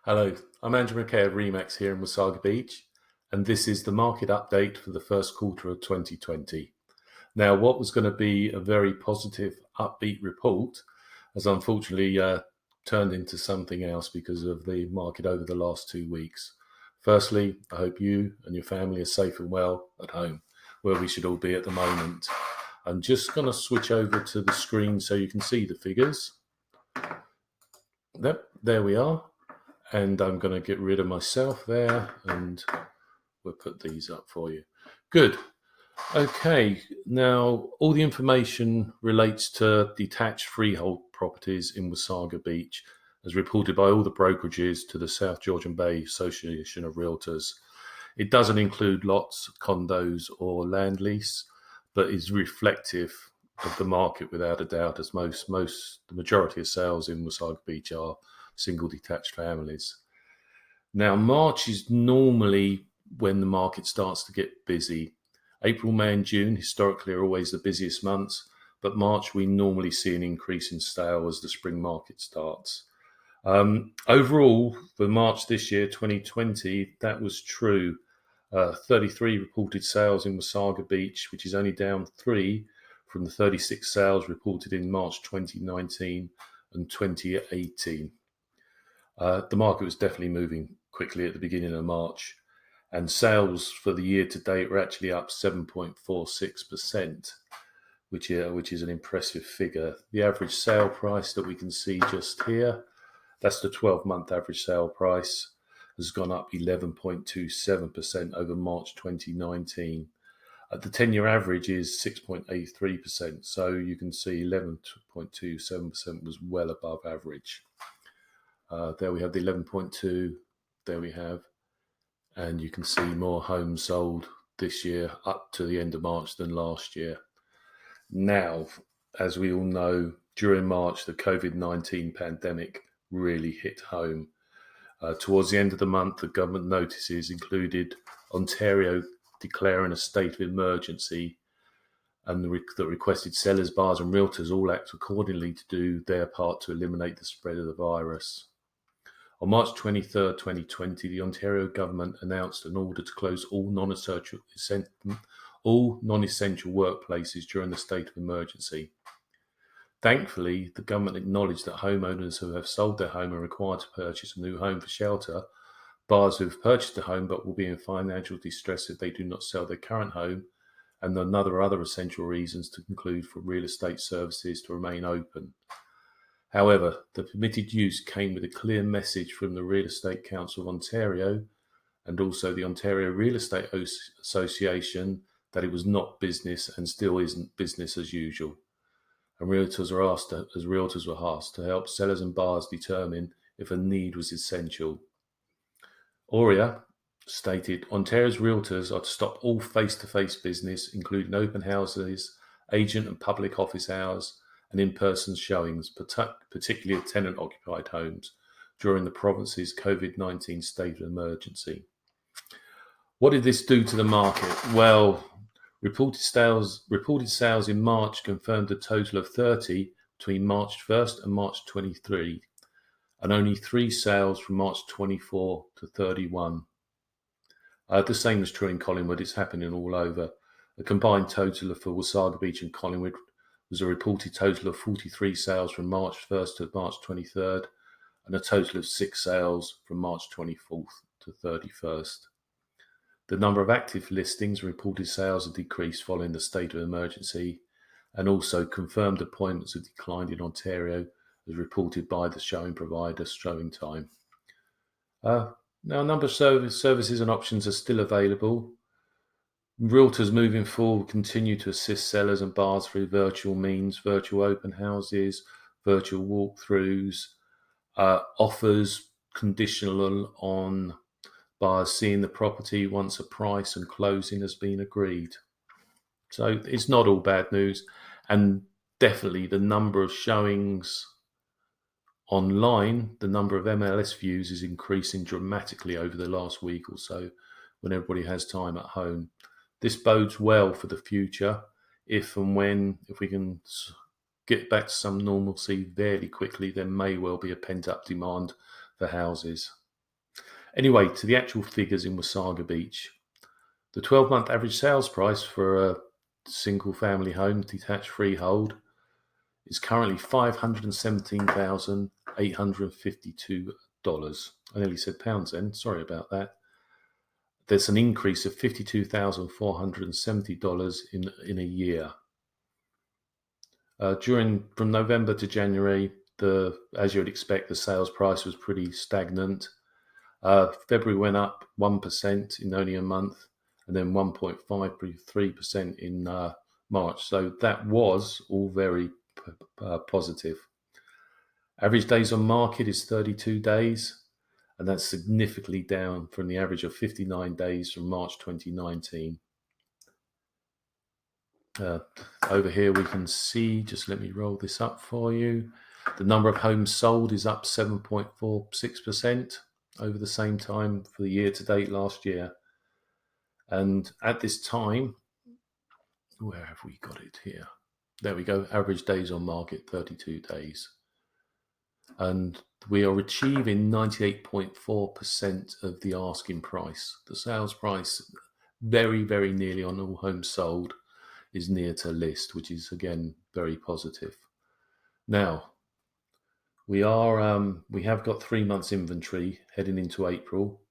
Hello, I'm Andrew McKay of Remax here in Wasaga Beach, and this is the market update for the first quarter of 2020. Now, what was going to be a very positive, upbeat report has unfortunately turned into something else because of the market over the last 2 weeks. Firstly, I hope you and your family are safe and well at home, where we should all be at the moment. I'm just going to switch over to the screen so you can see the figures. Yep, there we are. And I'm going to get rid of myself there, and we'll put these up for you. Good. Okay, now all the information relates to detached freehold properties in Wasaga Beach, as reported by all the brokerages to the South Georgian Bay Association of Realtors. It doesn't include lots, condos, or land lease, but is reflective of the market without a doubt, as the majority of sales in Wasaga Beach are single detached families. Now, March is normally when the market starts to get busy. April, May, and June historically are always the busiest months, but March we normally see an increase in sale as the spring market starts. Overall, for March this year, 2020, that was true. 33 reported sales in Wasaga Beach, which is only down 3 from the 36 sales reported in March 2019 and 2018. The market was definitely moving quickly at the beginning of March, and sales for the year to date were actually up 7.46%, which is an impressive figure. The average sale price that we can see just here, that's the 12-month average sale price, has gone up 11.27% over March 2019. The 10-year average is 6.83%, so you can see 11.27% was well above average. There we have the 11.2, there we have, and you can see more homes sold this year up to the end of March than last year. Now, as we all know, during March, the COVID-19 pandemic really hit home. Towards the end of the month, the government notices included Ontario declaring a state of emergency, and that requested sellers, buyers and realtors all act accordingly to do their part to eliminate the spread of the virus. On March 23, 2020, the Ontario government announced an order to close all non-essential workplaces during the state of emergency. Thankfully, the government acknowledged that homeowners who have sold their home are required to purchase a new home for shelter, buyers who have purchased a home but will be in financial distress if they do not sell their current home, and other essential reasons to conclude for real estate services to remain open. However, the permitted use came with a clear message from the Real Estate Council of Ontario and also the Ontario Real Estate Association that it was not business and still isn't business as usual. And realtors were asked to help sellers and buyers determine if a need was essential. Aurea stated, Ontario's realtors are to stop all face-to-face business, including open houses, agent and public office hours, and in-person showings, particularly of tenant-occupied homes, during the province's COVID-19 state of emergency. What did this do to the market? Well, reported sales in March confirmed a total of 30 between March 1st and March 23, and only 3 sales from March 24 to 31. The same was true in Collingwood. It's happening all over. A combined total for Wasaga Beach and Collingwood was a reported total of 43 sales from March 1st to March 23rd, and a total of 6 sales from March 24th to 31st. The number of active listings and reported sales have decreased following the state of emergency, and also confirmed appointments have declined in Ontario, as reported by the showing provider Showing Time. Now, a number of services and options are still available. Realtors moving forward continue to assist sellers and buyers through virtual means, virtual open houses, virtual walkthroughs, offers conditional on buyers seeing the property once a price and closing has been agreed. So it's not all bad news, and definitely the number of showings online, the number of MLS views is increasing dramatically over the last week or so when everybody has time at home. This bodes well for the future if we can get back to some normalcy fairly quickly. There may well be a pent-up demand for houses. Anyway, to the actual figures in Wasaga Beach. The 12-month average sales price for a single family home, detached freehold, is currently $517,852. I nearly said pounds then, sorry about that. There's an increase of $52,470 in a year. From November to January, as you would expect, the sales price was pretty stagnant. February went up 1% in only a month, and then 1.53% in March. So that was all very positive. Average days on market is 32 days, and that's significantly down from the average of 59 days from March 2019. Over here we can see, just let me roll this up for you, the number of homes sold is up 7.46% over the same time for the year to date last year. And at this time, where have we got it here? There we go, average days on market, 32 days. And we are achieving 98.4% of the asking price. The sales price, very, very nearly on all homes sold, is near to list, which is again very positive. Now, we have got 3 months inventory heading into April.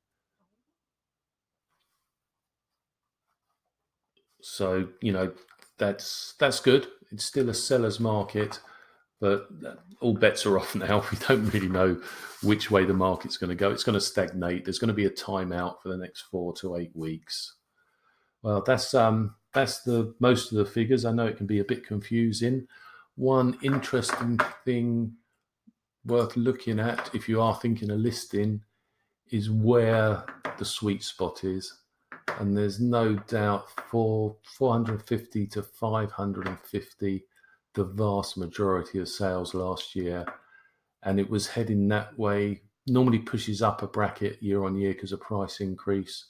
So, that's good. It's still a seller's market, but all bets are off now. We don't really know which way the market's going to go. It's going to stagnate. There's going to be a timeout for the next 4 to 8 weeks. Well, that's the most of the figures. I know it can be a bit confusing. One interesting thing worth looking at if you are thinking of listing is where the sweet spot is. And there's no doubt for 450 to 550, the vast majority of sales last year, and it was heading that way. Normally pushes up a bracket year on year because of price increase,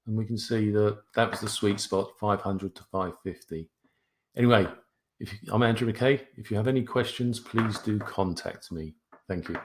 and we can see that was the sweet spot, 500 to 550. Anyway, I'm Andrew McKay. If you have any questions, please do contact me. Thank you.